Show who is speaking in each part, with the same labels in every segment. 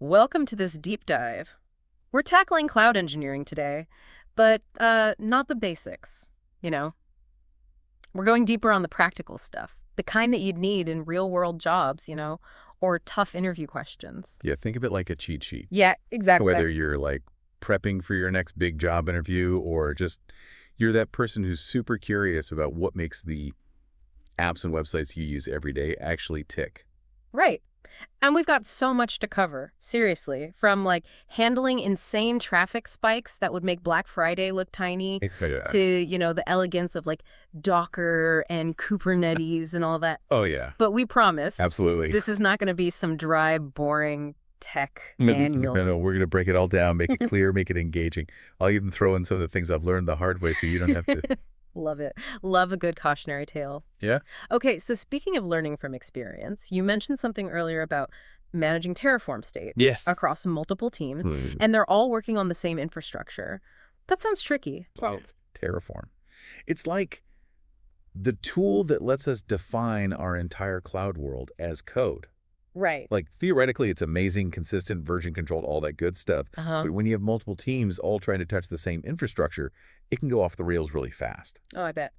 Speaker 1: Welcome to this deep dive. We're tackling cloud engineering today, but not the basics, you know? We're going deeper on the practical stuff, the kind that you'd need in real-world jobs, or tough interview questions.
Speaker 2: Yeah, think of it like a cheat sheet.
Speaker 1: Yeah, exactly.
Speaker 2: Whether you're like prepping for your next big job interview or just you're that person who's super curious about what makes the apps and websites you use every day actually tick.
Speaker 1: Right. And we've got so much to cover, seriously, from handling insane traffic spikes that would make Black Friday look tiny to, the elegance of Docker and Kubernetes and all that.
Speaker 2: Oh, yeah.
Speaker 1: But we promise.
Speaker 2: Absolutely.
Speaker 1: This is not going to be some dry, boring tech manual.
Speaker 2: No, we're going to break it all down, make it clear, make it engaging. I'll even throw in some of the things I've learned the hard way so you don't have to.
Speaker 1: Love it. Love a good cautionary tale.
Speaker 2: Yeah?
Speaker 1: Okay, so speaking of learning from experience, you mentioned something earlier about managing Terraform state across multiple teams, and they're all working on the same infrastructure. That sounds tricky.
Speaker 2: Wow. Terraform. It's like the tool that lets us define our entire cloud world as code.
Speaker 1: Right.
Speaker 2: Theoretically, it's amazing, consistent, version controlled, all that good stuff. But when you have multiple teams all trying to touch the same infrastructure, it can go off the rails really fast.
Speaker 1: Oh, I bet.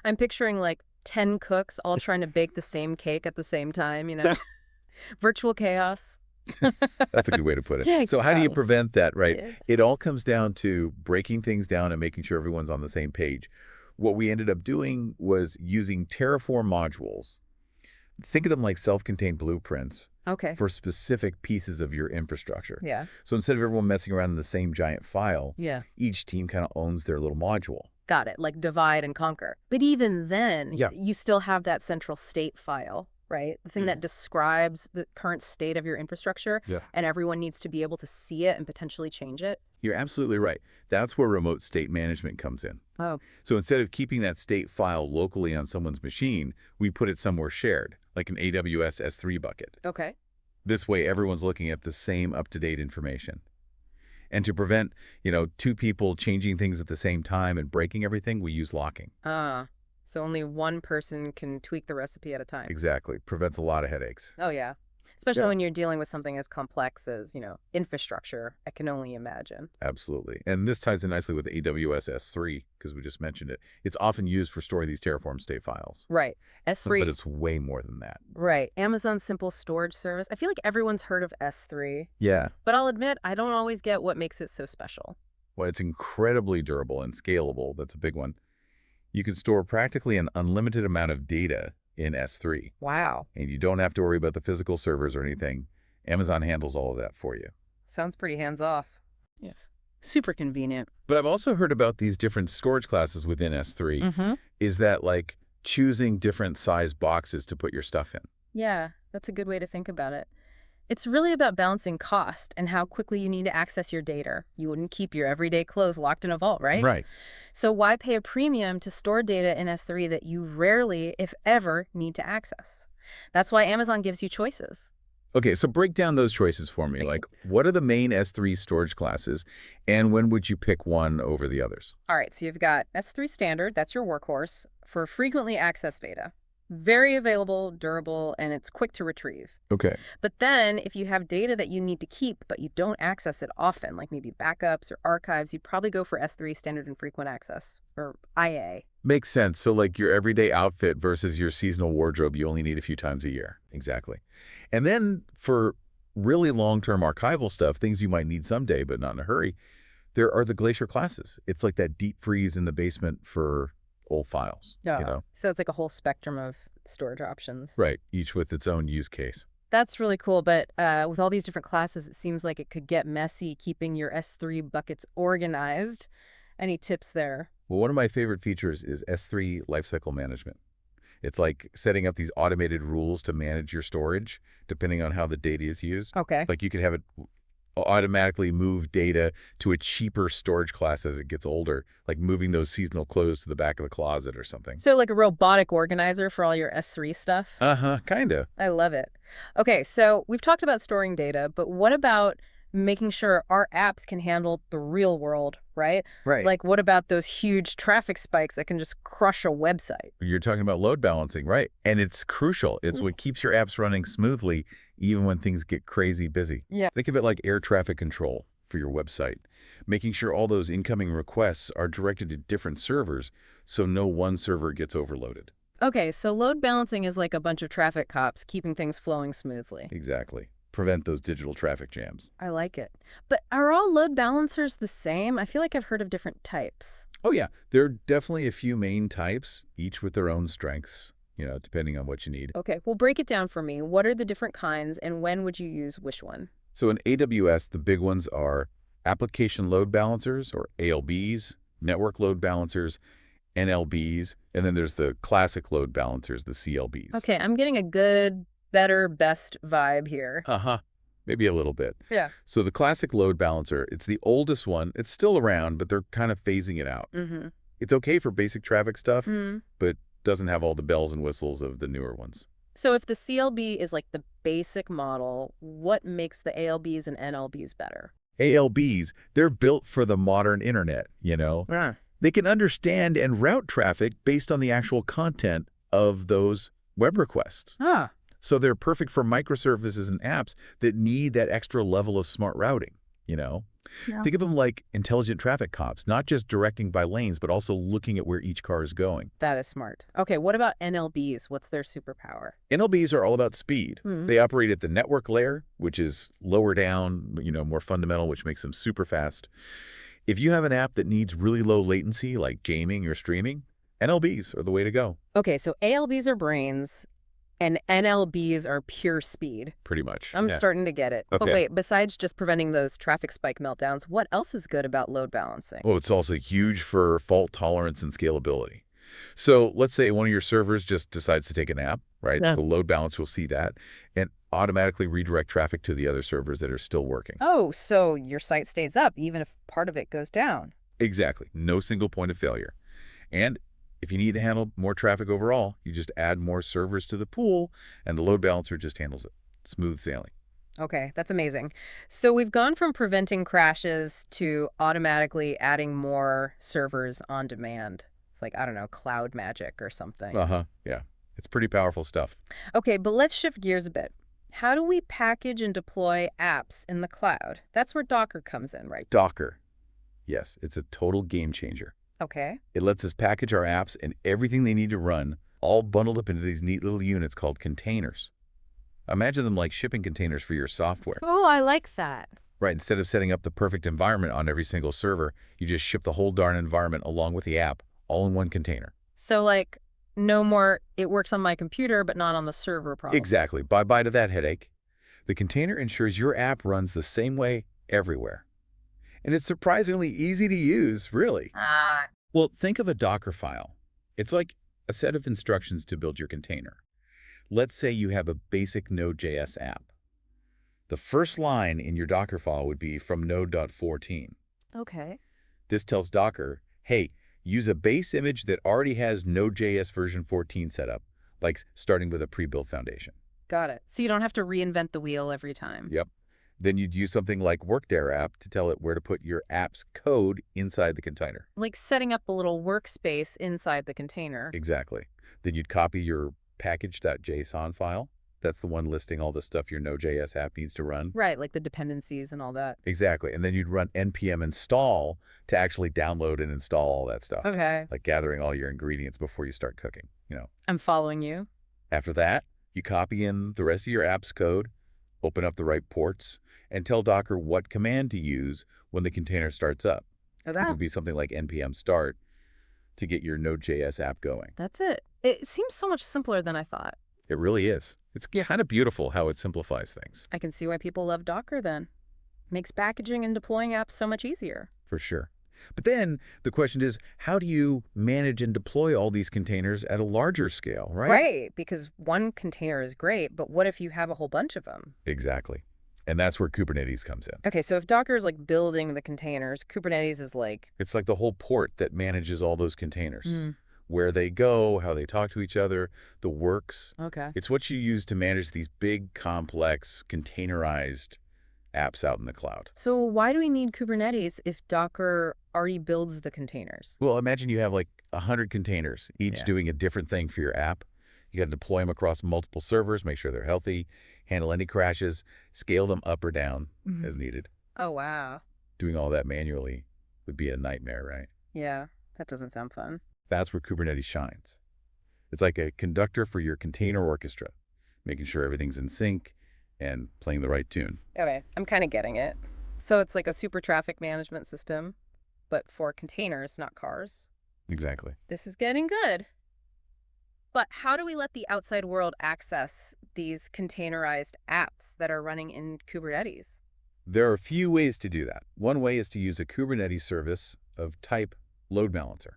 Speaker 1: I'm picturing 10 cooks all trying to bake the same cake at the same time, Virtual chaos.
Speaker 2: That's a good way to put it.
Speaker 1: Yeah,
Speaker 2: so how do you prevent that, right?
Speaker 1: Yeah.
Speaker 2: It all comes down to breaking things down and making sure everyone's on the same page. What we ended up doing was using Terraform modules. Think of them like self-contained blueprints for specific pieces of your infrastructure.
Speaker 1: Yeah.
Speaker 2: So instead of everyone messing around in the same giant file,
Speaker 1: Yeah.
Speaker 2: each team kind of owns their little module.
Speaker 1: Got it. Like divide and conquer. But even then,
Speaker 2: Yeah.
Speaker 1: you still have that central state file, right? The thing that describes the current state of your infrastructure, and everyone needs to be able to see it and potentially change it.
Speaker 2: You're absolutely right. That's where remote state management comes in.
Speaker 1: Oh.
Speaker 2: So instead of keeping that state file locally on someone's machine, we put it somewhere shared, like an AWS S3 bucket.
Speaker 1: Okay.
Speaker 2: This way, everyone's looking at the same up-to-date information. And to prevent, two people changing things at the same time and breaking everything, we use locking.
Speaker 1: So only one person can tweak the recipe at a time.
Speaker 2: Exactly. Prevents a lot of headaches.
Speaker 1: Oh, yeah. Especially when you're dealing with something as complex as, infrastructure, I can only imagine.
Speaker 2: Absolutely. And this ties in nicely with AWS S3, because we just mentioned it. It's often used for storing these Terraform state files.
Speaker 1: Right. S3.
Speaker 2: But it's way more than that.
Speaker 1: Right. Amazon Simple Storage Service. I feel like everyone's heard of S3.
Speaker 2: Yeah.
Speaker 1: But I'll admit, I don't always get what makes it so special.
Speaker 2: Well, it's incredibly durable and scalable. That's a big one. You can store practically an unlimited amount of data in S3.
Speaker 1: Wow.
Speaker 2: And you don't have to worry about the physical servers or anything. Amazon handles all of that for you.
Speaker 1: Sounds pretty hands-off. Yes. Super convenient.
Speaker 2: But I've also heard about these different storage classes within S3. Is that choosing different size boxes to put your stuff in?
Speaker 1: Yeah, that's a good way to think about it. It's really about balancing cost and how quickly you need to access your data. You wouldn't keep your everyday clothes locked in a vault, right?
Speaker 2: Right.
Speaker 1: So why pay a premium to store data in S3 that you rarely, if ever, need to access? That's why Amazon gives you choices.
Speaker 2: Okay, so break down those choices for me. What are the main S3 storage classes, and when would you pick one over the others?
Speaker 1: All right, so you've got S3 Standard, that's your workhorse, for frequently accessed data. Very available, durable, and it's quick to retrieve.
Speaker 2: Okay.
Speaker 1: But then if you have data that you need to keep, but you don't access it often, like maybe backups or archives, you'd probably go for S3 Standard and Frequent Access, or IA.
Speaker 2: Makes sense. So your everyday outfit versus your seasonal wardrobe, you only need a few times a year. Exactly. And then for really long-term archival stuff, things you might need someday but not in a hurry, there are the Glacier classes. It's like that deep freeze in the basement for old files.
Speaker 1: So it's like a whole spectrum of storage options.
Speaker 2: Right, each with its own use case.
Speaker 1: That's really cool, but with all these different classes, it seems like it could get messy keeping your S3 buckets organized. Any tips there?
Speaker 2: Well, one of my favorite features is S3 Lifecycle Management. It's like setting up these automated rules to manage your storage, depending on how the data is used.
Speaker 1: Okay.
Speaker 2: You could have it automatically move data to a cheaper storage class as it gets older, like moving those seasonal clothes to the back of the closet or something.
Speaker 1: So like a robotic organizer for all your S3 stuff?
Speaker 2: Kind of.
Speaker 1: I love it. Okay, so we've talked about storing data, but what about making sure our apps can handle the real world, right?
Speaker 2: Right.
Speaker 1: Like, what about those huge traffic spikes that can just crush a website?
Speaker 2: You're talking about load balancing, right? And it's crucial. It's what keeps your apps running smoothly, even when things get crazy busy.
Speaker 1: Yeah.
Speaker 2: Think of it like air traffic control for your website, making sure all those incoming requests are directed to different servers so no one server gets overloaded.
Speaker 1: Okay, so load balancing is like a bunch of traffic cops keeping things flowing smoothly.
Speaker 2: Exactly. Prevent those digital traffic jams.
Speaker 1: I like it. But are all load balancers the same? I feel like I've heard of different types.
Speaker 2: Oh, yeah. There are definitely a few main types, each with their own strengths, depending on what you need.
Speaker 1: Okay, well, break it down for me. What are the different kinds, and when would you use which one?
Speaker 2: So in AWS, the big ones are application load balancers, or ALBs, network load balancers, NLBs, and then there's the classic load balancers, the CLBs.
Speaker 1: Okay, I'm getting a good, better, best vibe here.
Speaker 2: Uh-huh. Maybe a little bit.
Speaker 1: Yeah.
Speaker 2: So the classic load balancer, it's the oldest one. It's still around, but they're kind of phasing it out.
Speaker 1: Mm-hmm.
Speaker 2: It's okay for basic traffic stuff,
Speaker 1: Mm.
Speaker 2: but doesn't have all the bells and whistles of the newer ones.
Speaker 1: So if the CLB is like the basic model, what makes the ALBs and NLBs better?
Speaker 2: ALBs, they're built for the modern internet,
Speaker 1: Yeah.
Speaker 2: They can understand and route traffic based on the actual content of those web requests.
Speaker 1: Ah.
Speaker 2: So they're perfect for microservices and apps that need that extra level of smart routing,
Speaker 1: Yeah.
Speaker 2: Think of them like intelligent traffic cops, not just directing by lanes, but also looking at where each car is going.
Speaker 1: That is smart. Okay, what about NLBs? What's their superpower?
Speaker 2: NLBs are all about speed.
Speaker 1: Mhm.
Speaker 2: They operate at the network layer, which is lower down, more fundamental, which makes them super fast. If you have an app that needs really low latency, like gaming or streaming, NLBs are the way to go.
Speaker 1: Okay, so ALBs are brains, and NLBs are pure speed.
Speaker 2: Pretty much.
Speaker 1: I'm
Speaker 2: Yeah.
Speaker 1: starting to get it. But
Speaker 2: Okay.
Speaker 1: wait, besides just preventing those traffic spike meltdowns, what else is good about load balancing?
Speaker 2: Oh, it's also huge for fault tolerance and scalability. So let's say one of your servers just decides to take a nap, right?
Speaker 1: Yeah.
Speaker 2: The load balancer will see that and automatically redirect traffic to the other servers that are still working.
Speaker 1: Oh, so your site stays up even if part of it goes down.
Speaker 2: Exactly. No single point of failure. And if you need to handle more traffic overall, you just add more servers to the pool and the load balancer just handles it. Smooth sailing.
Speaker 1: Okay, that's amazing. So we've gone from preventing crashes to automatically adding more servers on demand. It's like, I don't know, cloud magic or something.
Speaker 2: Uh-huh. Yeah. It's pretty powerful stuff.
Speaker 1: Okay, but let's shift gears a bit. How do we package and deploy apps in the cloud? That's where Docker comes in, right?
Speaker 2: Docker. Yes, it's a total game changer.
Speaker 1: Okay.
Speaker 2: It lets us package our apps and everything they need to run, all bundled up into these neat little units called containers. Imagine them like shipping containers for your software.
Speaker 1: Oh, I like that.
Speaker 2: Right, instead of setting up the perfect environment on every single server, you just ship the whole darn environment along with the app, all in one container.
Speaker 1: So, like, no more, it works on my computer, but not on the server problem.
Speaker 2: Exactly. Bye-bye to that headache. The container ensures your app runs the same way everywhere. And it's surprisingly easy to use, really. Well, think of a Dockerfile. It's like a set of instructions to build your container. Let's say you have a basic Node.js app. The first line in your Dockerfile would be from Node.14.
Speaker 1: Okay.
Speaker 2: This tells Docker, hey, use a base image that already has Node.js version 14 set up, like starting with a pre-built foundation.
Speaker 1: Got it. So you don't have to reinvent the wheel every time.
Speaker 2: Yep. Then you'd use something like WORKDIR app to tell it where to put your app's code inside the container.
Speaker 1: Like setting up a little workspace inside the container.
Speaker 2: Exactly. Then you'd copy your package.json file. That's the one listing all the stuff your Node.js app needs to run.
Speaker 1: Right, like the dependencies and all that.
Speaker 2: Exactly. And then you'd run npm install to actually download and install all that stuff.
Speaker 1: Okay.
Speaker 2: Like gathering all your ingredients before you start cooking,
Speaker 1: I'm following you.
Speaker 2: After that, you copy in the rest of your app's code, open up the right ports, and tell Docker what command to use when the container starts up. It would be something like npm start to get your Node.js app going.
Speaker 1: That's it. It seems so much simpler than I thought.
Speaker 2: It really is. It's kind of beautiful how it simplifies things.
Speaker 1: I can see why people love Docker then. Makes packaging and deploying apps so much easier.
Speaker 2: For sure. But then the question is, how do you manage and deploy all these containers at a larger scale, right?
Speaker 1: Right, because one container is great, but what if you have a whole bunch of them?
Speaker 2: Exactly. And that's where Kubernetes comes in.
Speaker 1: Okay, so if Docker is like building the containers, Kubernetes is like...
Speaker 2: It's like the whole port that manages all those containers.
Speaker 1: Mm.
Speaker 2: Where they go, how they talk to each other, the works.
Speaker 1: Okay.
Speaker 2: It's what you use to manage these big, complex, containerized apps out in the cloud.
Speaker 1: So why do we need Kubernetes if Docker already builds the containers?
Speaker 2: Well, imagine you have like 100 containers, each
Speaker 1: Yeah.
Speaker 2: doing a different thing for your app. You got to deploy them across multiple servers, make sure they're healthy, handle any crashes, scale them up or down as needed.
Speaker 1: Oh, wow.
Speaker 2: Doing all that manually would be a nightmare, right?
Speaker 1: Yeah, that doesn't sound fun.
Speaker 2: That's where Kubernetes shines. It's like a conductor for your container orchestra, making sure everything's in sync and playing the right tune.
Speaker 1: Okay, I'm kind of getting it. So it's like a super traffic management system, but for containers, not cars.
Speaker 2: Exactly.
Speaker 1: This is getting good. But how do we let the outside world access these containerized apps that are running in Kubernetes?
Speaker 2: There are a few ways to do that. One way is to use a Kubernetes service of type LoadBalancer.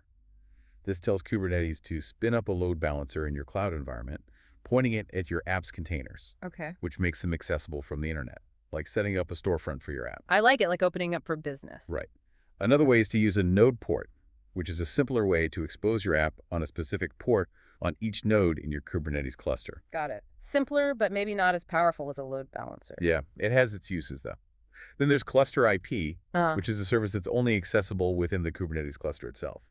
Speaker 2: This tells Kubernetes to spin up a load balancer in your cloud environment, pointing it at your app's containers,
Speaker 1: Okay.
Speaker 2: which makes them accessible from the internet, like setting up a storefront for your app.
Speaker 1: I like it, like opening up for business.
Speaker 2: Right. Another way is to use a NodePort, which is a simpler way to expose your app on a specific port on each node in your Kubernetes cluster.
Speaker 1: Got it. Simpler, but maybe not as powerful as a load balancer.
Speaker 2: Yeah, it has its uses, though. Then there's ClusterIP,
Speaker 1: Uh,
Speaker 2: which is a service that's only accessible within the Kubernetes cluster itself.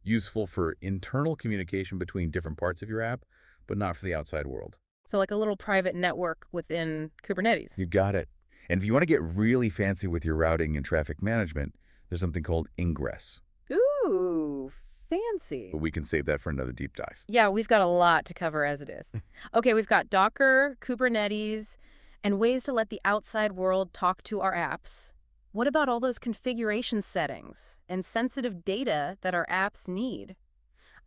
Speaker 2: Useful for internal communication between different parts of your app, but not for the outside world.
Speaker 1: so like a little private network within Kubernetes.
Speaker 2: You got it. And if you want to get really fancy with your routing and traffic management, there's something called Ingress.
Speaker 1: Ooh, fancy.
Speaker 2: But we can save that for another deep dive.
Speaker 1: Yeah, we've got a lot to cover as it is. Okay, we've got Docker, Kubernetes, and ways to let the outside world talk to our apps. What about all those configuration settings and sensitive data that our apps need?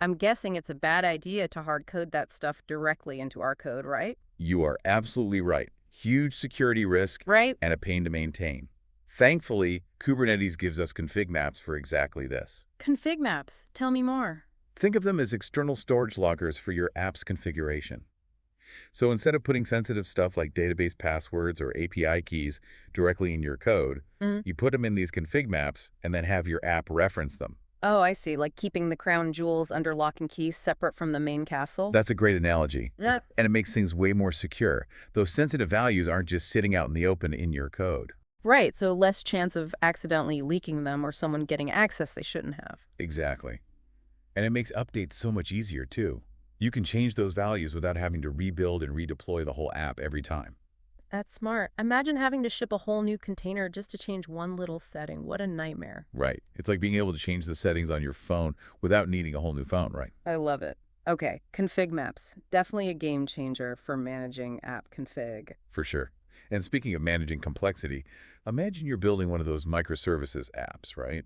Speaker 1: I'm guessing it's a bad idea to hard code that stuff directly into our code, right?
Speaker 2: You are absolutely right. Huge security risk
Speaker 1: Right?
Speaker 2: and a pain to maintain. Thankfully, Kubernetes gives us ConfigMaps for exactly this.
Speaker 1: ConfigMaps. Tell me more.
Speaker 2: Think of them as external storage lockers for your app's configuration. So instead of putting sensitive stuff like database passwords or API keys directly in your code,
Speaker 1: Mhm.
Speaker 2: you put them in these config maps and then have your app reference them.
Speaker 1: Oh, I see. Like keeping the crown jewels under lock and key separate from the main castle?
Speaker 2: That's a great analogy.
Speaker 1: Yep.
Speaker 2: And it makes things way more secure. Those sensitive values aren't just sitting out in the open in your code.
Speaker 1: Right, so less chance of accidentally leaking them or someone getting access they shouldn't have.
Speaker 2: Exactly. And it makes updates so much easier, too. You can change those values without having to rebuild and redeploy the whole app every time.
Speaker 1: That's smart. Imagine having to ship a whole new container just to change one little setting. What a nightmare.
Speaker 2: Right. It's like being able to change the settings on your phone without needing a whole new phone, right?
Speaker 1: I love it. Okay, config maps. Definitely a game changer for managing app config.
Speaker 2: For sure. And speaking of managing complexity, imagine you're building one of those microservices apps, right?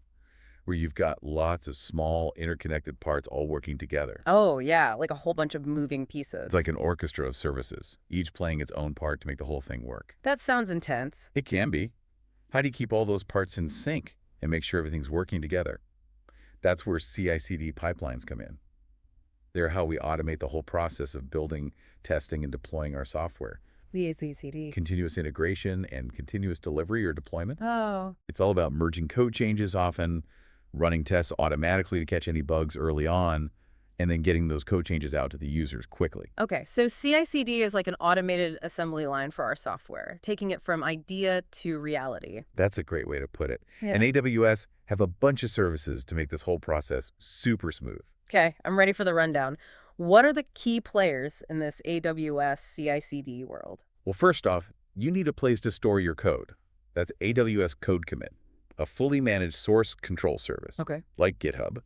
Speaker 2: Where you've got lots of small interconnected parts all working together.
Speaker 1: Oh, yeah, like a whole bunch of moving pieces.
Speaker 2: It's like an orchestra of services, each playing its own part to make the whole thing work.
Speaker 1: That sounds intense.
Speaker 2: It can be. How do you keep all those parts in sync and make sure everything's working together? That's where CI/CD pipelines come in. They're how we automate the whole process of building, testing, and deploying our software.
Speaker 1: CI/CD.
Speaker 2: Continuous integration and continuous delivery or deployment.
Speaker 1: Oh.
Speaker 2: It's all about merging code changes often, running tests automatically to catch any bugs early on, and then getting those code changes out to the users quickly.
Speaker 1: Okay, so CI/CD is like an automated assembly line for our software, taking it from idea to reality.
Speaker 2: That's a great way to put it.
Speaker 1: Yeah.
Speaker 2: And AWS have a bunch of services to make this whole process super smooth.
Speaker 1: Okay, I'm ready for the rundown. What are the key players in this AWS CI/CD world?
Speaker 2: Well, first off, you need a place to store your code. That's AWS Code Commit, a fully managed source control service,
Speaker 1: Okay.
Speaker 2: like GitHub,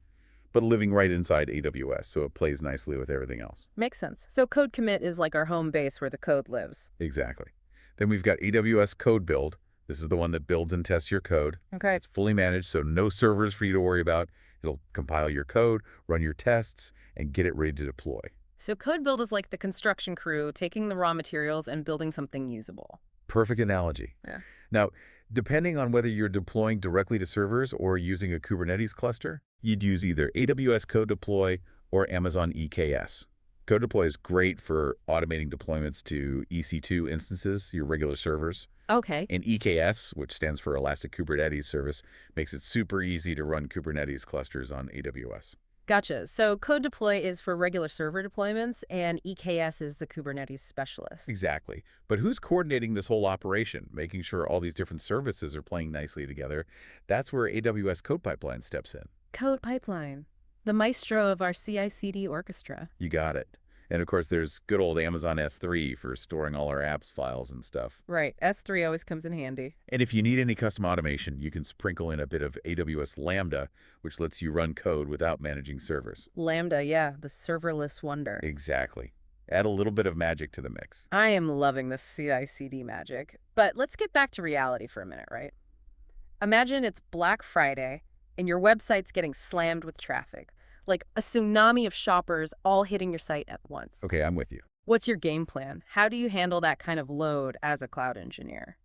Speaker 2: but living right inside AWS, so it plays nicely with everything else.
Speaker 1: Makes sense. So code commit is like our home base where the code lives.
Speaker 2: Exactly. Then we've got AWS Code Build. This is the one that builds and tests your code.
Speaker 1: Okay.
Speaker 2: It's fully managed, so no servers for you to worry about. It'll compile your code, run your tests, and get it ready to deploy.
Speaker 1: So code build is like the construction crew taking the raw materials and building something usable.
Speaker 2: Perfect analogy.
Speaker 1: Yeah.
Speaker 2: Now, depending on whether you're deploying directly to servers or using a Kubernetes cluster, you'd use either AWS Code Deploy or Amazon EKS. Code Deploy is great for automating deployments to EC2 instances, your regular servers.
Speaker 1: Okay.
Speaker 2: And EKS, which stands for Elastic Kubernetes Service, makes it super easy to run Kubernetes clusters on AWS.
Speaker 1: Gotcha. So code deploy is for regular server deployments, and EKS is the Kubernetes specialist.
Speaker 2: Exactly. But who's coordinating this whole operation, making sure all these different services are playing nicely together? That's where AWS Code Pipeline steps in.
Speaker 1: Code pipeline, the maestro of our CI/CD orchestra.
Speaker 2: You got it. And of course, there's good old Amazon S3 for storing all our apps files and stuff.
Speaker 1: Right. S3 always comes in handy.
Speaker 2: And if you need any custom automation, you can sprinkle in a bit of AWS Lambda, which lets you run code without managing servers.
Speaker 1: Lambda, yeah, the serverless wonder.
Speaker 2: Exactly. Add a little bit of magic to the mix.
Speaker 1: I am loving this CI/CD magic. But let's get back to reality for a minute, right? Imagine it's Black Friday and your website's getting slammed with traffic, like a tsunami of shoppers all hitting your site at once.
Speaker 2: Okay, I'm with you.
Speaker 1: What's your game plan? How do you handle that kind of load as a cloud engineer?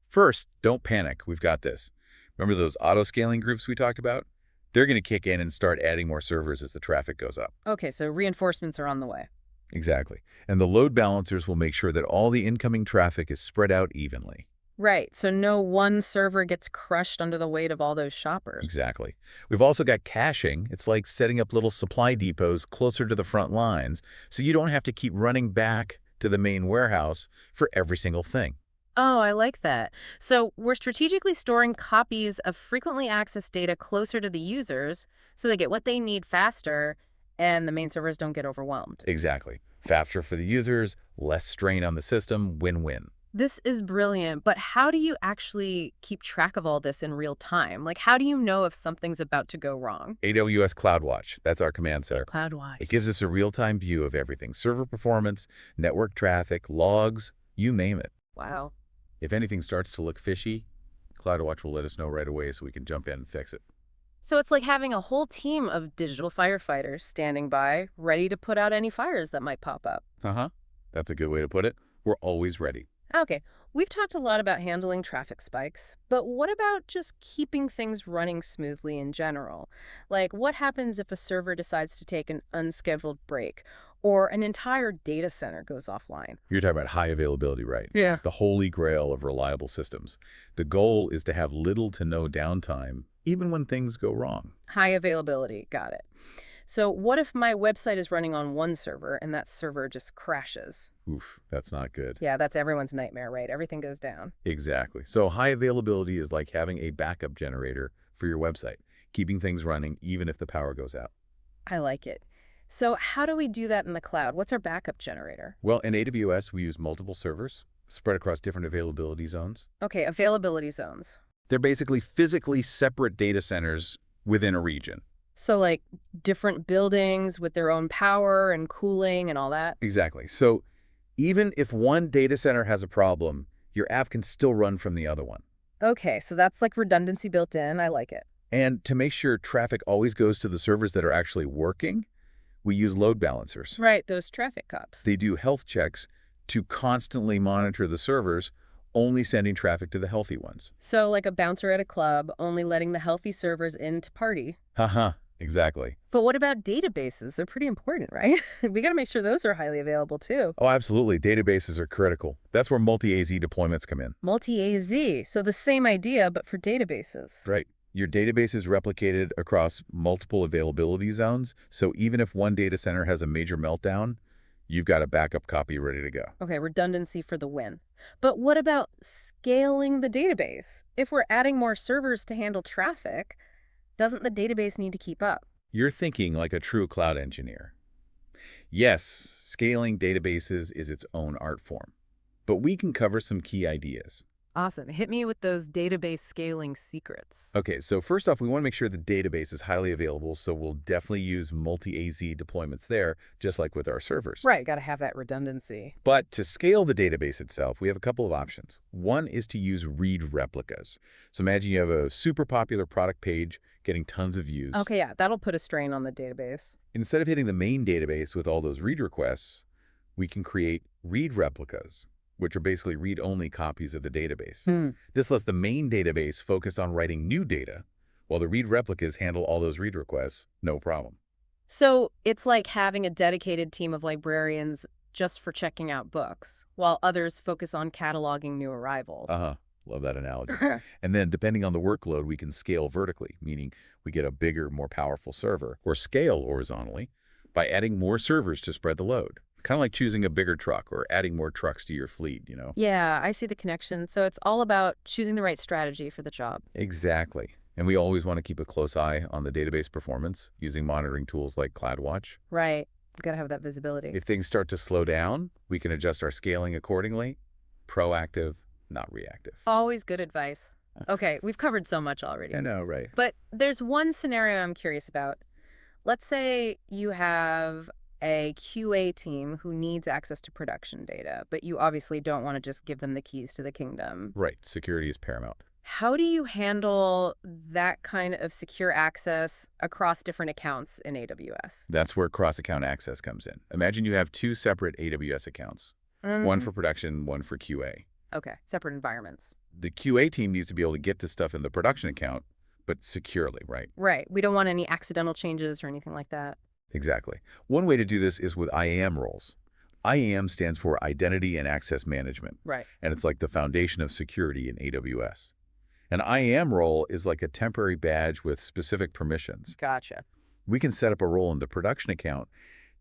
Speaker 2: First, don't panic. We've got this. Remember those auto-scaling groups we talked about? They're going to kick in and start adding more servers as the traffic goes up.
Speaker 1: Okay, so reinforcements are on the way.
Speaker 2: Exactly. And the load balancers will make sure that all the incoming traffic is spread out evenly.
Speaker 1: Right, so no one server gets crushed under the weight of all those shoppers.
Speaker 2: Exactly. We've also got caching. It's like setting up little supply depots closer to the front lines, so you don't have to keep running back to the main warehouse for every single thing.
Speaker 1: Oh, I like that. So we're strategically storing copies of frequently accessed data closer to the users so they get what they need faster and the main servers don't get overwhelmed.
Speaker 2: Exactly. Faster for the users, less strain on the system, win-win.
Speaker 1: This is brilliant, but how do you actually keep track of all this in real time? Like, how do you know if something's about to go wrong?
Speaker 2: AWS CloudWatch, that's our command center.
Speaker 1: CloudWatch.
Speaker 2: It gives us a real-time view of everything. Server performance, network traffic, logs, you name it.
Speaker 1: Wow.
Speaker 2: If anything starts to look fishy, CloudWatch will let us know right away so we can jump in and fix it.
Speaker 1: So it's like having a whole team of digital firefighters standing by, ready to put out any fires that might pop up.
Speaker 2: Uh-huh. That's a good way to put it. We're always ready.
Speaker 1: Okay, we've talked a lot about handling traffic spikes, but what about just keeping things running smoothly in general? Like, what happens if a server decides to take an unscheduled break or an entire data center goes offline?
Speaker 2: You're talking about high availability, right?
Speaker 1: Yeah.
Speaker 2: The holy grail of reliable systems. The goal is to have little to no downtime, even when things go wrong.
Speaker 1: High availability, got it. So what if my website is running on one server and that server just crashes?
Speaker 2: Oof, that's not good.
Speaker 1: Yeah, that's everyone's nightmare, right? Everything goes down.
Speaker 2: Exactly. So high availability is like having a backup generator for your website, keeping things running even if the power goes out.
Speaker 1: I like it. So how do we do that in the cloud? What's our backup generator?
Speaker 2: Well, in AWS, we use multiple servers spread across different availability zones.
Speaker 1: Okay, availability zones.
Speaker 2: They're basically physically separate data centers within a region.
Speaker 1: So like different buildings with their own power and cooling and all that?
Speaker 2: Exactly. So even if one data center has a problem, your app can still run from the other one.
Speaker 1: Okay, so that's like redundancy built in. I like it.
Speaker 2: And to make sure traffic always goes to the servers that are actually working, we use load balancers.
Speaker 1: Right, those traffic cops.
Speaker 2: They do health checks to constantly monitor the servers, only sending traffic to the healthy ones.
Speaker 1: So like a bouncer at a club, only letting the healthy servers in to party.
Speaker 2: Haha, exactly.
Speaker 1: But what about databases? They're pretty important, right? We got to make sure those are highly available too.
Speaker 2: Oh, absolutely. Databases are critical. That's where multi-AZ deployments come in.
Speaker 1: Multi-AZ, so the same idea, but for databases.
Speaker 2: Right. Your database is replicated across multiple availability zones, so even if one data center has a major meltdown, you've got a backup copy ready to go.
Speaker 1: Okay, redundancy for the win. But what about scaling the database? If we're adding more servers to handle traffic, doesn't the database need to keep up?
Speaker 2: You're thinking like a true cloud engineer. Yes, scaling databases is its own art form, but we can cover some key ideas.
Speaker 1: Awesome. Hit me with those database scaling secrets.
Speaker 2: Okay, so first off, we want to make sure the database is highly available, so we'll definitely use multi-AZ deployments there, just like with our servers.
Speaker 1: Right, got to have that redundancy.
Speaker 2: But to scale the database itself, we have a couple of options. One is to use read replicas. So imagine you have a super popular product page getting tons of views.
Speaker 1: Okay, yeah, that'll put a strain on the database.
Speaker 2: Instead of hitting the main database with all those read requests, we can create read replicas, which are basically read-only copies of the database. This lets the main database focus on writing new data, while the read replicas handle all those read requests, no problem.
Speaker 1: So it's like having a dedicated team of librarians just for checking out books, while others focus on cataloging new arrivals.
Speaker 2: Uh-huh. Love that analogy. And then depending on the workload, we can scale vertically, meaning we get a bigger, more powerful server, or scale horizontally by adding more servers to spread the load. Kind of like choosing a bigger truck or adding more trucks to your fleet, you know?
Speaker 1: Yeah, I see the connection. So it's all about choosing the right strategy for the job.
Speaker 2: Exactly. And we always want to keep a close eye on the database performance using monitoring tools like CloudWatch.
Speaker 1: Right. You've got to have that visibility.
Speaker 2: If things start to slow down, we can adjust our scaling accordingly. Proactive, not reactive.
Speaker 1: Always good advice. Okay, we've covered so much already.
Speaker 2: I know, right?
Speaker 1: But there's one scenario I'm curious about. Let's say you have a QA team who needs access to production data, but you obviously don't want to just give them the keys to the kingdom.
Speaker 2: Right. Security is paramount.
Speaker 1: How do you handle that kind of secure access across different accounts in AWS?
Speaker 2: That's where cross-account access comes in. Imagine you have two separate AWS accounts, one for production, one for QA.
Speaker 1: Okay, separate environments.
Speaker 2: The QA team needs to be able to get to stuff in the production account, but securely, right?
Speaker 1: Right. We don't want any accidental changes or anything like that.
Speaker 2: Exactly. One way to do this is with IAM roles. IAM stands for Identity and Access Management.
Speaker 1: Right.
Speaker 2: And it's like the foundation of security in AWS. An IAM role is like a temporary badge with specific permissions.
Speaker 1: Gotcha.
Speaker 2: We can set up a role in the production account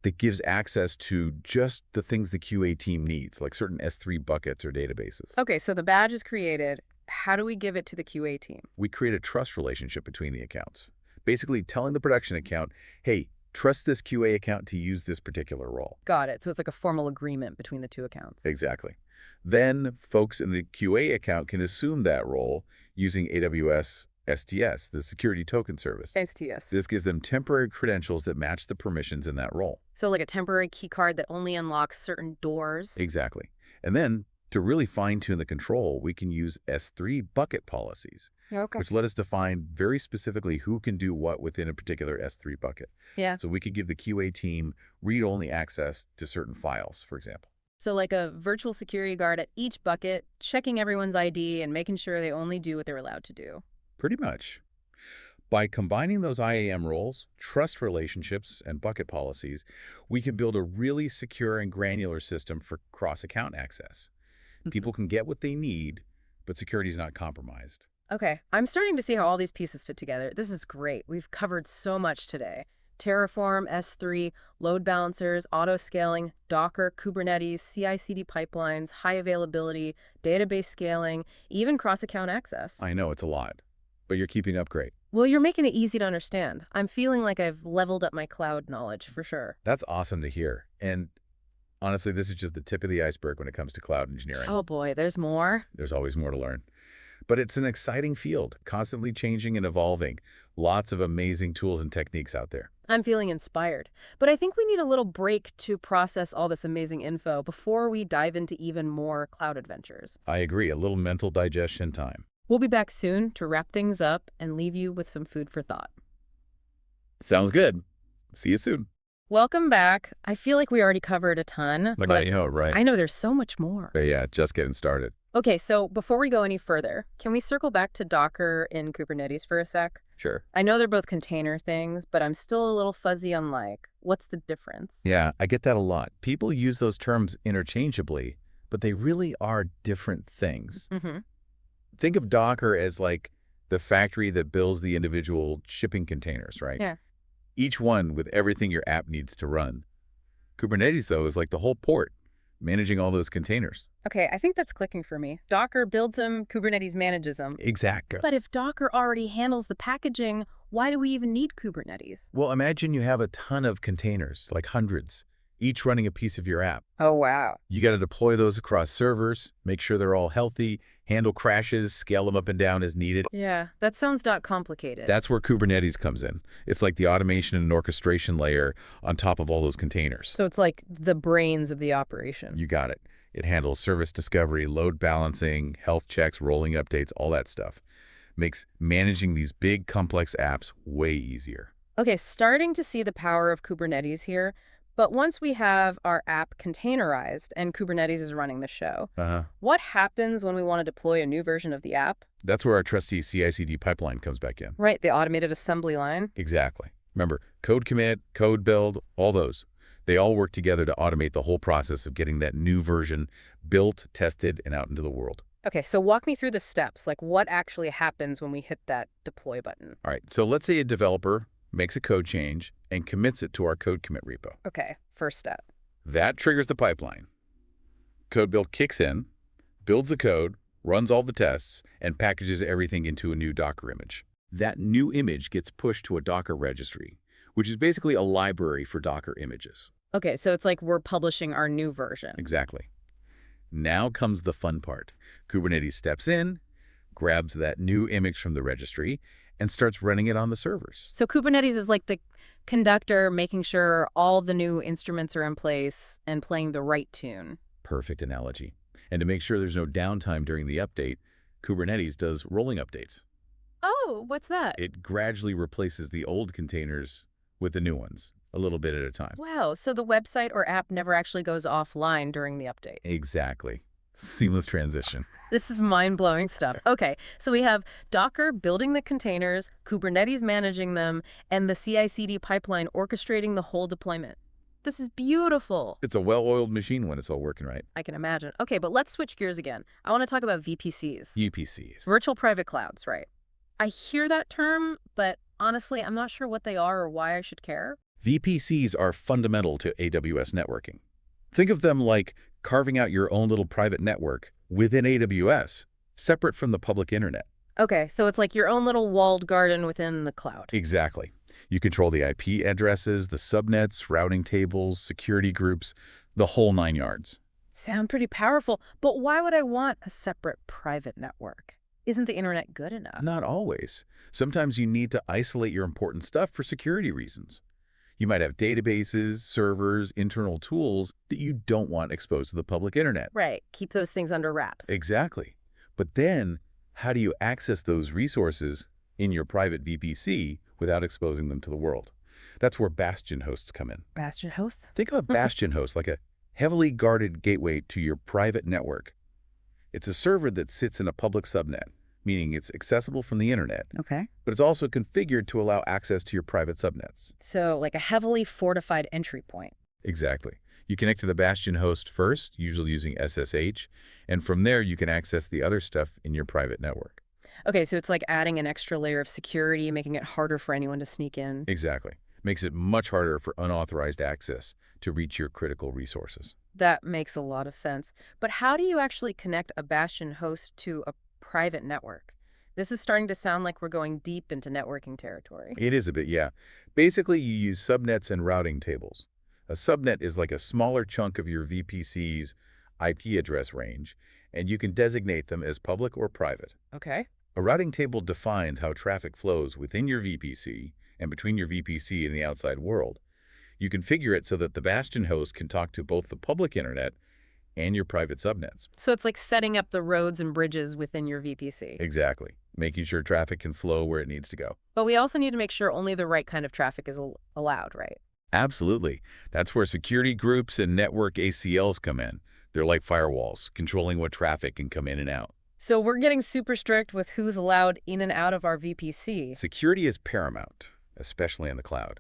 Speaker 2: that gives access to just the things the QA team needs, like certain S3 buckets or databases.
Speaker 1: Okay, so the badge is created. How do we give it to the QA team?
Speaker 2: We create a trust relationship between the accounts, basically telling the production account, hey, trust this QA account to use this particular role.
Speaker 1: Got it. So it's like a formal agreement between the two accounts.
Speaker 2: Exactly. Then folks in the QA account can assume that role using AWS STS, the security token service.
Speaker 1: STS.
Speaker 2: This gives them temporary credentials that match the permissions in that role.
Speaker 1: So like a temporary key card that only unlocks certain doors?
Speaker 2: Exactly. And then to really fine-tune the control, we can use S3 bucket policies, which let us define very specifically who can do what within a particular S3 bucket.
Speaker 1: Yeah.
Speaker 2: So we could give the QA team read-only access to certain files, for example.
Speaker 1: So like a virtual security guard at each bucket, checking everyone's ID and making sure they only do what they're allowed to do.
Speaker 2: Pretty much. By combining those IAM roles, trust relationships, and bucket policies, we can build a really secure and granular system for cross-account access. People can get what they need, but security is not compromised.
Speaker 1: Okay, I'm starting to see how all these pieces fit together. This is great. We've covered so much today. Terraform, S3, load balancers, auto-scaling, Docker, Kubernetes, CI/CD pipelines, high availability, database scaling, even cross-account access.
Speaker 2: I know it's a lot, but you're keeping up great.
Speaker 1: Well, you're making it easy to understand. I'm feeling like I've leveled up my cloud knowledge for sure.
Speaker 2: That's awesome to hear. And honestly, this is just the tip of the iceberg when it comes to cloud engineering.
Speaker 1: Oh boy, there's more.
Speaker 2: There's always more to learn. But it's an exciting field, constantly changing and evolving. Lots of amazing tools and techniques out there.
Speaker 1: I'm feeling inspired. But I think we need a little break to process all this amazing info before we dive into even more cloud adventures.
Speaker 2: I agree, a little mental digestion time.
Speaker 1: We'll be back soon to wrap things up and leave you with some food for thought.
Speaker 2: Sounds good. See you soon.
Speaker 1: Welcome back. I feel like we already covered a ton, but
Speaker 2: right.
Speaker 1: I know there's so much more.
Speaker 2: But yeah, just getting started.
Speaker 1: Okay, so before we go any further, can we circle back to Docker and Kubernetes for a sec?
Speaker 2: Sure.
Speaker 1: I know they're both container things, but I'm still a little fuzzy on like, what's the difference?
Speaker 2: Yeah, I get that a lot. People use those terms interchangeably, but they really are different things. Think of Docker as like the factory that builds the individual shipping containers, right?
Speaker 1: Yeah.
Speaker 2: Each one with everything your app needs to run. Kubernetes, though, is like the whole port, managing all those containers.
Speaker 1: Okay, I think that's clicking for me. Docker builds them, Kubernetes manages them.
Speaker 2: Exactly.
Speaker 1: But if Docker already handles the packaging, why do we even need Kubernetes?
Speaker 2: Well, imagine you have a ton of containers, like hundreds, each running a piece of your app.
Speaker 1: Oh, wow.
Speaker 2: You got to deploy those across servers, make sure they're all healthy, handle crashes, scale them up and down as needed.
Speaker 1: Yeah, that sounds not complicated.
Speaker 2: That's where Kubernetes comes in. It's like the automation and orchestration layer on top of all those containers.
Speaker 1: So it's like the brains of the operation.
Speaker 2: You got it. It handles service discovery, load balancing, health checks, rolling updates, all that stuff. Makes managing these big, complex apps way easier.
Speaker 1: Okay, starting to see the power of Kubernetes here. But once we have our app containerized and Kubernetes is running the show, what happens when we want to deploy a new version of the app?
Speaker 2: That's where our trusty CI/CD pipeline comes back in.
Speaker 1: Right, the automated assembly line.
Speaker 2: Exactly. Remember, code commit, code build, all those. They all work together to automate the whole process of getting that new version built, tested, and out into the world.
Speaker 1: Okay, so walk me through the steps. Like, what actually happens when we hit that deploy button?
Speaker 2: All right, so let's say a developer makes a code change and commits it to our code commit repo.
Speaker 1: Okay, first step.
Speaker 2: That triggers the pipeline. Code build kicks in, builds the code, runs all the tests, and packages everything into a new Docker image. That new image gets pushed to a Docker registry, which is basically a library for Docker images.
Speaker 1: Okay, so it's like we're publishing our new version.
Speaker 2: Exactly. Now comes the fun part. Kubernetes steps in, grabs that new image from the registry, and starts running it on the servers.
Speaker 1: So Kubernetes is like the conductor, making sure all the new instruments are in place and playing the right tune.
Speaker 2: Perfect analogy. And to make sure there's no downtime during the update, Kubernetes does rolling updates.
Speaker 1: Oh, what's that?
Speaker 2: It gradually replaces the old containers with the new ones, a little bit at a time.
Speaker 1: Wow, so the website or app never actually goes offline during the update.
Speaker 2: Exactly. Seamless transition.
Speaker 1: This is mind-blowing stuff. Okay, so we have Docker building the containers, Kubernetes managing them, and the CI/CD pipeline orchestrating the whole deployment. This is beautiful.
Speaker 2: It's a well-oiled machine when it's all working right.
Speaker 1: I can imagine. Okay, but let's switch gears again. I want to talk about VPCs.
Speaker 2: VPCs.
Speaker 1: Virtual private clouds, right? I hear that term, but honestly, I'm not sure what they are or why I should care.
Speaker 2: VPCs are fundamental to AWS networking. Think of them like carving out your own little private network within AWS, separate from the public internet.
Speaker 1: Okay, so it's like your own little walled garden within the cloud.
Speaker 2: Exactly. You control the IP addresses, the subnets, routing tables, security groups, the whole 9 yards.
Speaker 1: Sound pretty powerful, but why would I want a separate private network? Isn't the internet good enough?
Speaker 2: Not always. Sometimes you need to isolate your important stuff for security reasons. You might have databases, servers, internal tools that you don't want exposed to the public internet.
Speaker 1: Right, keep those things under wraps.
Speaker 2: Exactly. But then, how do you access those resources in your private VPC without exposing them to the world? That's where bastion hosts come in.
Speaker 1: Bastion hosts?
Speaker 2: Think of a bastion host like a heavily guarded gateway to your private network. It's a server that sits in a public subnet, meaning it's accessible from the internet,
Speaker 1: Okay.
Speaker 2: but it's also configured to allow access to your private subnets.
Speaker 1: So like a heavily fortified entry point.
Speaker 2: Exactly. You connect to the bastion host first, usually using SSH, and from there you can access the other stuff in your private network.
Speaker 1: Okay, so it's like adding an extra layer of security, making it harder for anyone to sneak in.
Speaker 2: Exactly. Makes it much harder for unauthorized access to reach your critical resources.
Speaker 1: That makes a lot of sense. But how do you actually connect a bastion host to a private network? This is starting to sound like we're going deep into networking territory.
Speaker 2: It is a bit, yeah. Basically, you use subnets and routing tables. A subnet is like a smaller chunk of your VPC's IP address range, and you can designate them as public or private.
Speaker 1: Okay.
Speaker 2: A routing table defines how traffic flows within your VPC and between your VPC and the outside world. You configure it so that the bastion host can talk to both the public internet and your private subnets.
Speaker 1: So it's like setting up the roads and bridges within your VPC.
Speaker 2: Exactly. Making sure traffic can flow where it needs to go.
Speaker 1: But we also need to make sure only the right kind of traffic is allowed, right?
Speaker 2: Absolutely. That's where security groups and network ACLs come in. They're like firewalls, controlling what traffic can come in and out.
Speaker 1: So we're getting super strict with who's allowed in and out of our VPC.
Speaker 2: Security is paramount, especially in the cloud.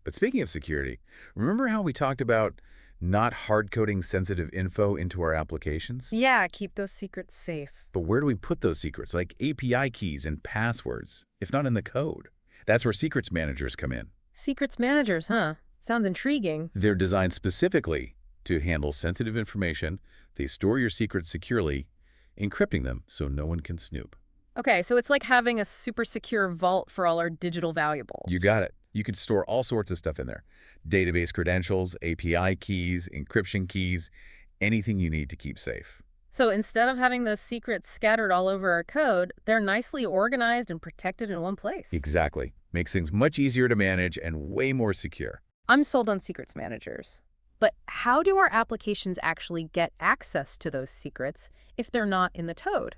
Speaker 2: But speaking of security, remember how we talked about not hard-coding sensitive info into our applications?
Speaker 1: Yeah, keep those secrets safe.
Speaker 2: But where do we put those secrets, like API keys and passwords, if not in the code? That's where secrets managers come in.
Speaker 1: Secrets managers, huh? Sounds intriguing.
Speaker 2: They're designed specifically to handle sensitive information. They store your secrets securely, encrypting them so no one can snoop.
Speaker 1: Okay, so it's like having a super secure vault for all our digital valuables.
Speaker 2: You got it. You can store all sorts of stuff in there. Database credentials, API keys, encryption keys, anything you need to keep safe.
Speaker 1: So instead of having those secrets scattered all over our code, they're nicely organized and protected in one place.
Speaker 2: Exactly. Makes things much easier to manage and way more secure.
Speaker 1: I'm sold on secrets managers. But how do our applications actually get access to those secrets if they're not in the Toad?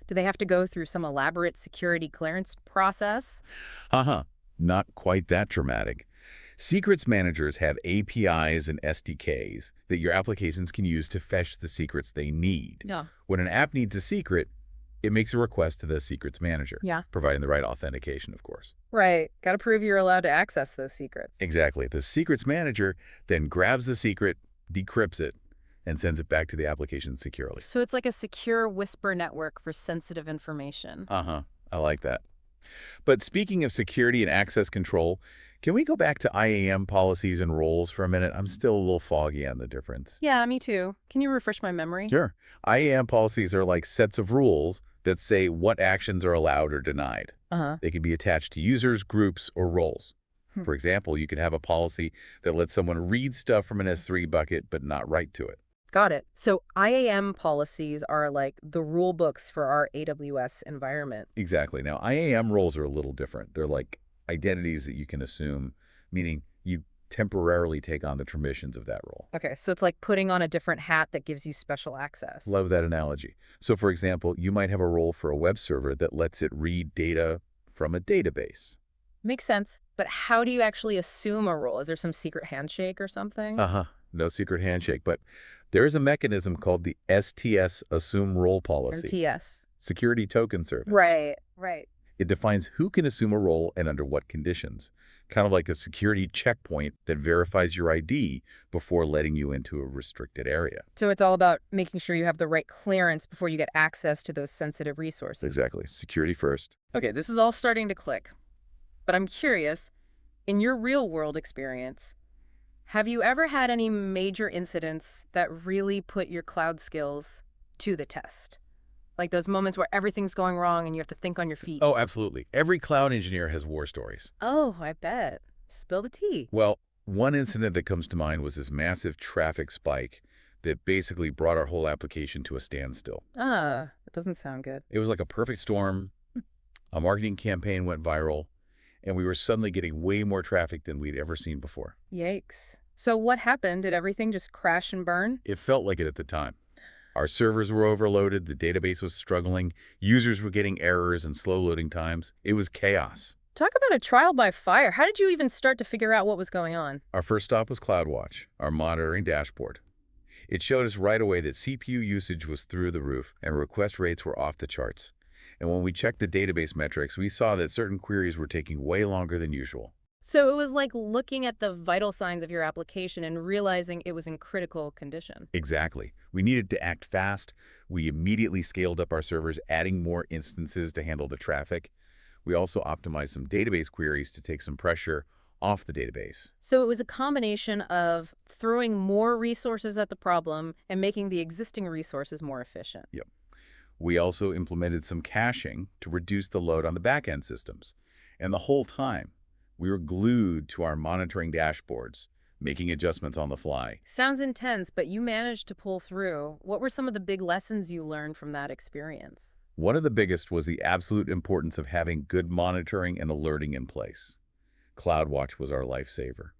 Speaker 1: Do they have to go through some elaborate security clearance process?
Speaker 2: Not quite that dramatic. Secrets managers have APIs and SDKs that your applications can use to fetch the secrets they need.
Speaker 1: Yeah.
Speaker 2: When an app needs a secret, it makes a request to the secrets manager.
Speaker 1: Yeah.
Speaker 2: Providing the right authentication, of course.
Speaker 1: Right. Got to prove you're allowed to access those secrets.
Speaker 2: Exactly. The secrets manager then grabs the secret, decrypts it, and sends it back to the application securely.
Speaker 1: So it's like a secure whisper network for sensitive information.
Speaker 2: Uh-huh. I like that. But speaking of security and access control, can we go back to IAM policies and roles for a minute? I'm still a little foggy on the difference.
Speaker 1: Yeah, me too. Can you refresh my memory?
Speaker 2: Sure. IAM policies are like sets of rules that say what actions are allowed or denied.
Speaker 1: Uh-huh.
Speaker 2: They can be attached to users, groups, or roles. For example, you could have a policy that lets someone read stuff from an S3 bucket but not write to it.
Speaker 1: Got it. So IAM policies are like the rule books for our AWS environment.
Speaker 2: Exactly. Now, IAM roles are a little different. They're like identities that you can assume, meaning you temporarily take on the permissions of that role.
Speaker 1: Okay, so it's like putting on a different hat that gives you special access.
Speaker 2: Love that analogy. So, for example, you might have a role for a web server that lets it read data from a database.
Speaker 1: Makes sense. But how do you actually assume a role? Is there some secret handshake or something?
Speaker 2: Uh-huh. No secret handshake, but there is a mechanism called the STS Assume Role Policy.
Speaker 1: RTS.
Speaker 2: Security Token Service.
Speaker 1: Right.
Speaker 2: It defines who can assume a role and under what conditions, kind of like a security checkpoint that verifies your ID before letting you into a restricted area.
Speaker 1: So it's all about making sure you have the right clearance before you get access to those sensitive resources.
Speaker 2: Exactly. Security first.
Speaker 1: Okay, this is all starting to click. But I'm curious, in your real-world experience, have you ever had any major incidents that really put your cloud skills to the test? Like those moments where everything's going wrong and you have to think on your feet.
Speaker 2: Oh, absolutely. Every cloud engineer has war stories.
Speaker 1: Oh, I bet. Spill the tea.
Speaker 2: Well, one incident that comes to mind was this massive traffic spike that basically brought our whole application to a standstill.
Speaker 1: It doesn't sound good.
Speaker 2: It was like a perfect storm. A marketing campaign went viral, and we were suddenly getting way more traffic than we'd ever seen before.
Speaker 1: Yikes. So what happened? Did everything just crash and burn?
Speaker 2: It felt like it at the time. Our servers were overloaded, the database was struggling, users were getting errors and slow loading times. It was chaos.
Speaker 1: Talk about a trial by fire. How did you even start to figure out what was going on?
Speaker 2: Our first stop was CloudWatch, our monitoring dashboard. It showed us right away that CPU usage was through the roof and request rates were off the charts. And when we checked the database metrics, we saw that certain queries were taking way longer than usual.
Speaker 1: So it was like looking at the vital signs of your application and realizing it was in critical condition.
Speaker 2: Exactly. We needed to act fast. We immediately scaled up our servers, adding more instances to handle the traffic. We also optimized some database queries to take some pressure off the database.
Speaker 1: So it was a combination of throwing more resources at the problem and making the existing resources more efficient.
Speaker 2: Yep. We also implemented some caching to reduce the load on the back-end systems. And the whole time, we were glued to our monitoring dashboards, making adjustments on the fly.
Speaker 1: Sounds intense, but you managed to pull through. What were some of the big lessons you learned from that experience?
Speaker 2: One of the biggest was the absolute importance of having good monitoring and alerting in place. CloudWatch was our lifesaver.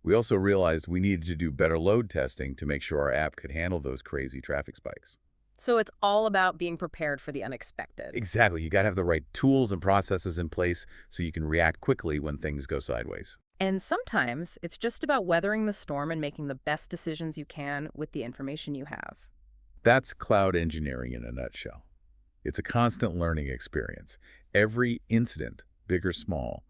Speaker 2: We also realized we needed to do better load testing to make sure our app could handle those crazy traffic spikes.
Speaker 1: So it's all about being prepared for the unexpected.
Speaker 2: Exactly. You got to have the right tools and processes in place so you can react quickly when things go sideways.
Speaker 1: And sometimes it's just about weathering the storm and making the best decisions you can with the information you have.
Speaker 2: That's cloud engineering in a nutshell. It's a constant learning experience. Every incident, big or small,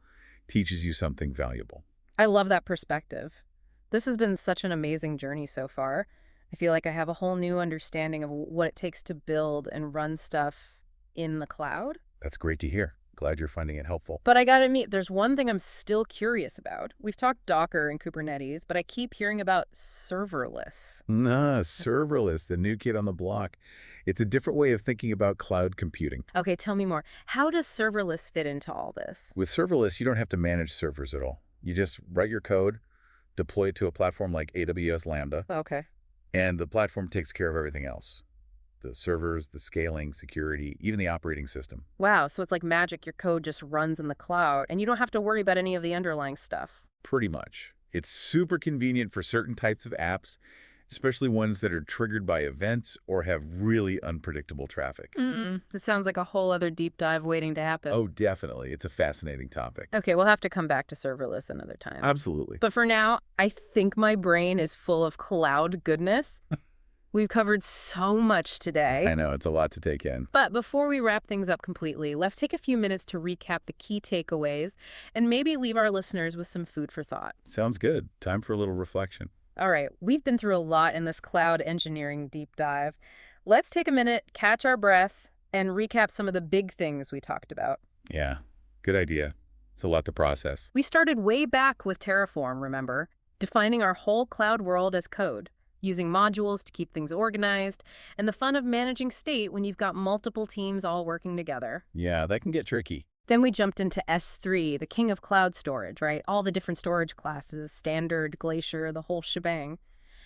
Speaker 2: teaches you something valuable.
Speaker 1: I love that perspective. This has been such an amazing journey so far. I feel like I have a whole new understanding of what it takes to build and run stuff in the cloud.
Speaker 2: That's great to hear. Glad you're finding it helpful.
Speaker 1: But I gotta admit, there's one thing I'm still curious about. We've talked Docker and Kubernetes, but I keep hearing about serverless.
Speaker 2: Serverless, the new kid on the block. It's a different way of thinking about cloud computing.
Speaker 1: Okay, tell me more. How does serverless fit into all this?
Speaker 2: With serverless, you don't have to manage servers at all. You just write your code, deploy it to a platform like AWS Lambda,
Speaker 1: Okay.
Speaker 2: and the platform takes care of everything else. The servers, the scaling, security, even the operating system.
Speaker 1: Wow, so it's like magic. Your code just runs in the cloud, and you don't have to worry about any of the underlying stuff.
Speaker 2: Pretty much. It's super convenient for certain types of apps, especially ones that are triggered by events or have really unpredictable traffic.
Speaker 1: This sounds like a whole other deep dive waiting to happen.
Speaker 2: Oh, definitely. It's a fascinating topic.
Speaker 1: Okay, we'll have to come back to serverless another time.
Speaker 2: Absolutely.
Speaker 1: But for now, I think my brain is full of cloud goodness. We've covered so much today.
Speaker 2: I know, it's a lot to take in.
Speaker 1: But before we wrap things up completely, let's take a few minutes to recap the key takeaways and maybe leave our listeners with some food for thought.
Speaker 2: Sounds good. Time for a little reflection.
Speaker 1: All right, we've been through a lot in this cloud engineering deep dive. Let's take a minute, catch our breath, and recap some of the big things we talked about.
Speaker 2: Yeah, good idea. It's a lot to process.
Speaker 1: We started way back with Terraform, remember? Defining our whole cloud world as code, using modules to keep things organized, and the fun of managing state when you've got multiple teams all working together.
Speaker 2: Yeah, that can get tricky.
Speaker 1: Then we jumped into S3, the king of cloud storage, right? All the different storage classes, standard, Glacier, the whole shebang.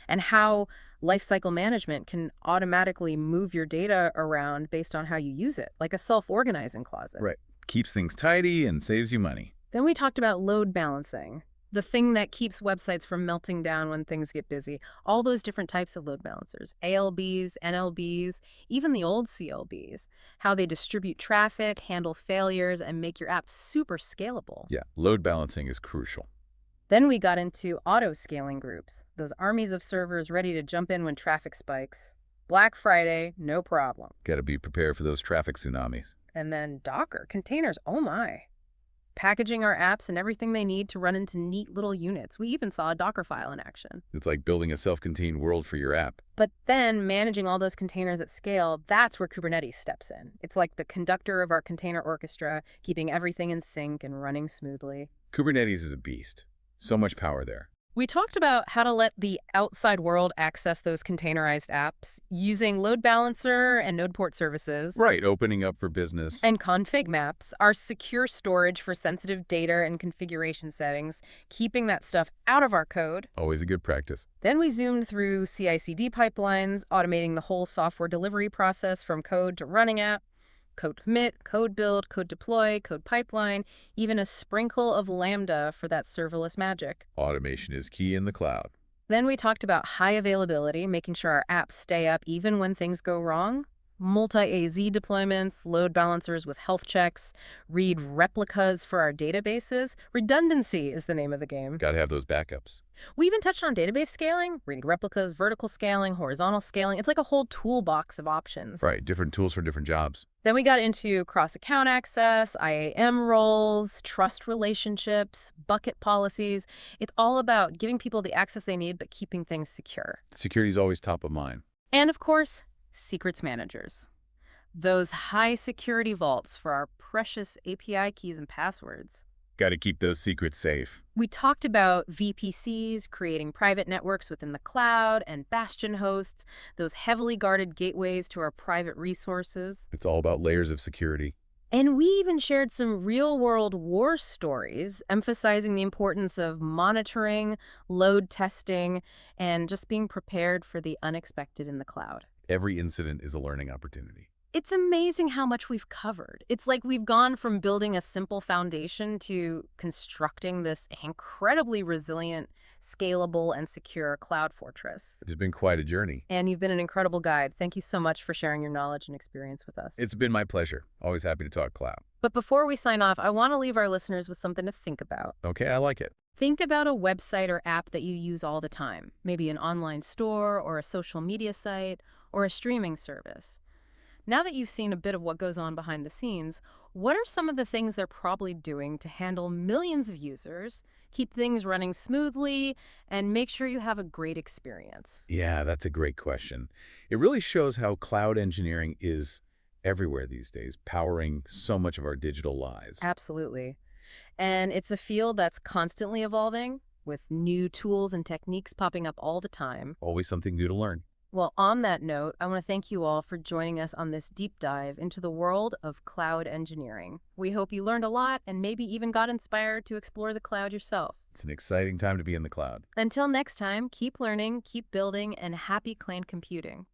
Speaker 1: And how lifecycle management can automatically move your data around based on how you use it, like a self-organizing closet.
Speaker 2: Right. Keeps things tidy and saves you money.
Speaker 1: Then we talked about load balancing, the thing that keeps websites from melting down when things get busy. All those different types of load balancers, ALBs, NLBs, even the old CLBs, how they distribute traffic, handle failures, and make your app super scalable.
Speaker 2: Yeah, load balancing is crucial.
Speaker 1: Then we got into auto-scaling groups, those armies of servers ready to jump in when traffic spikes. Black Friday, no problem.
Speaker 2: Got to be prepared for those traffic tsunamis.
Speaker 1: And then Docker, containers, oh my. Packaging our apps and everything they need to run into neat little units. We even saw a Dockerfile in action.
Speaker 2: It's like building a self-contained world for your app.
Speaker 1: But then managing all those containers at scale, that's where Kubernetes steps in. It's like the conductor of our container orchestra, keeping everything in sync and running smoothly.
Speaker 2: Kubernetes is a beast. So much power there.
Speaker 1: We talked about how to let the outside world access those containerized apps using LoadBalancer and NodePort services.
Speaker 2: Right, opening up for business.
Speaker 1: And ConfigMaps, our secure storage for sensitive data and configuration settings, keeping that stuff out of our code.
Speaker 2: Always a good practice.
Speaker 1: Then we zoomed through CI/CD pipelines, automating the whole software delivery process from code to running app. Code commit, code build, code deploy, code pipeline, even a sprinkle of Lambda for that serverless magic.
Speaker 2: Automation is key in the cloud.
Speaker 1: Then we talked about high availability, making sure our apps stay up even when things go wrong. Multi-AZ deployments, load balancers with health checks, read replicas for our databases. Redundancy is the name of the game.
Speaker 2: Got to have those backups.
Speaker 1: We even touched on database scaling, reading replicas, vertical scaling, horizontal scaling. It's like a whole toolbox of options.
Speaker 2: Right, different tools for different jobs.
Speaker 1: Then we got into cross-account access, IAM roles, trust relationships, bucket policies. It's all about giving people the access they need, but keeping things secure.
Speaker 2: Security is always top of mind.
Speaker 1: And of course, secrets managers. Those high security vaults for our precious API keys and passwords.
Speaker 2: Got to keep those secrets safe.
Speaker 1: We talked about VPCs, creating private networks within the cloud, and bastion hosts, those heavily guarded gateways to our private resources.
Speaker 2: It's all about layers of security.
Speaker 1: And we even shared some real-world war stories, emphasizing the importance of monitoring, load testing, and just being prepared for the unexpected in the cloud.
Speaker 2: Every incident is a learning opportunity.
Speaker 1: It's amazing how much we've covered. It's like we've gone from building a simple foundation to constructing this incredibly resilient, scalable, and secure cloud fortress.
Speaker 2: It's been quite a journey.
Speaker 1: And you've been an incredible guide. Thank you so much for sharing your knowledge and experience with us.
Speaker 2: It's been my pleasure. Always happy to talk cloud.
Speaker 1: But before we sign off, I want to leave our listeners with something to think about.
Speaker 2: Okay, I like it.
Speaker 1: Think about a website or app that you use all the time. Maybe an online store or a social media site or a streaming service. Now that you've seen a bit of what goes on behind the scenes, what are some of the things they're probably doing to handle millions of users, keep things running smoothly, and make sure you have a great experience?
Speaker 2: Yeah, that's a great question. It really shows how cloud engineering is everywhere these days, powering so much of our digital lives.
Speaker 1: Absolutely. And it's a field that's constantly evolving, with new tools and techniques popping up all the time.
Speaker 2: Always something new to learn.
Speaker 1: Well, on that note, I want to thank you all for joining us on this deep dive into the world of cloud engineering. We hope you learned a lot and maybe even got inspired to explore the cloud yourself.
Speaker 2: It's an exciting time to be in the cloud.
Speaker 1: Until next time, keep learning, keep building, and happy cloud computing.